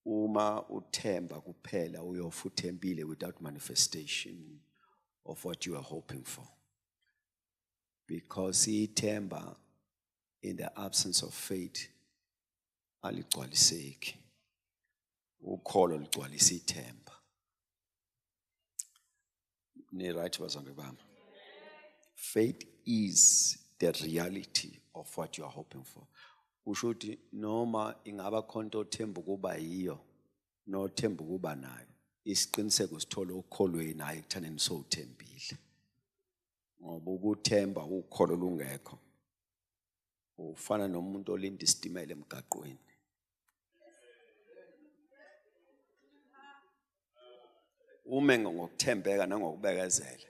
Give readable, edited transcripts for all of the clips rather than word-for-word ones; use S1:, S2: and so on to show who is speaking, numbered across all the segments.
S1: uma uthemba kuphela uyofa uthembile without manifestation of what you are hoping for. Because ithemba in the absence of faith aligcwaliseki. Ukholo ligcwalisa ithemba. Ni right bazange bami? Faith is the reality of what you are hoping for. Usho ukuthi noma ingaba khonto othemba kuba yiyo nothemba kuba nayo isiqiniseko sithola ukholweni naye ekuthaneni sowuthembile. Ngoba ukuthemba ukholo lungekho ufana nomuntu olinda isitimela emgaqweni. Ume ngokuthembeka nangokubekezela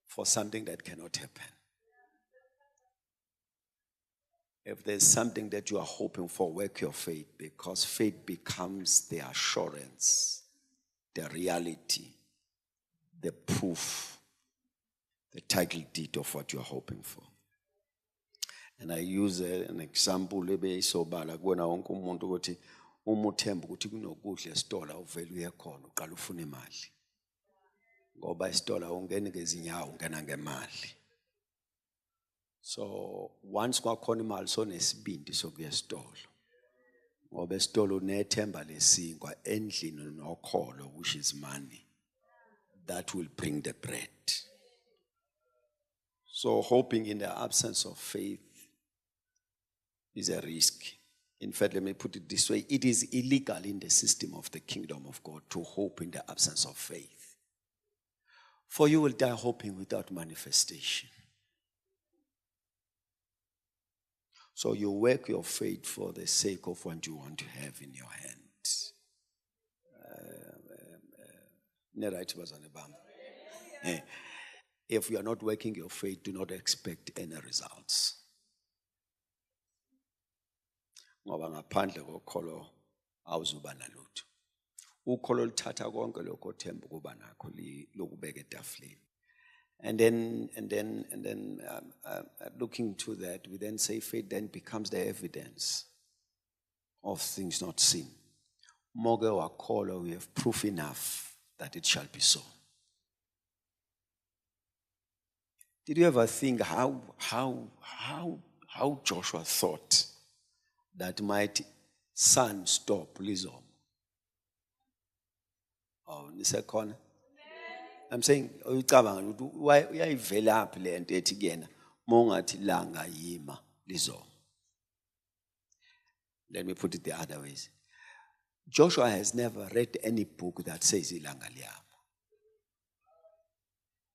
S1: for something that cannot happen. If there's something that you are hoping for, work your faith, because faith becomes the assurance, the reality, the proof, the title deed of what you are hoping for. And I use an example lebe isobala kuwena wonke umuntu ukuthi uma uthemba ukuthi kunokudla esitolo uvela uye khona uqala ufuna imali. Ngoba esitolo ungena ngezinyawo ungena ngemali. So once kwakhona imali sonesibindi sokuya esitolo. Ngoba esitolo unethemba lesinkwa endlini nokholo which is money that will bring the bread. So hoping in the absence of faith is a risk. In fact, let me put it this way. It is illegal in the system of the kingdom of God to hope in the absence of faith. For you will die hoping without manifestation. So you work your faith for the sake of what you want to have in your hands. If you are not working your faith, do not expect any results. Ngoba ngaphandle kokholo awuzuba nalutho. Ukholo lithatha konke lokho othemba kuba nakho lokubeka etafuleni. And then looking to that, we then say faith then becomes the evidence of things not seen. Moge wakholwa, we have proof enough that it shall be so. Did you ever think how Joshua thought that might sun stop Lizom? Oh, nisekhona? I'm saying, why uyayivela up le nto ethi kuyena mongathi langa yima Lizom? Let me put it the other ways. Joshua has never read any book that says ilanga liyama.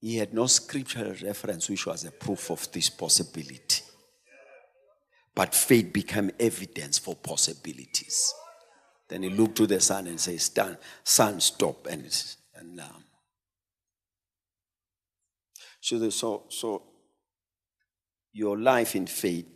S1: He had no scriptural reference which was a proof of this possibility. But faith became evidence for possibilities. Then he looked to the sun and says, sun, stop, and so your life in faith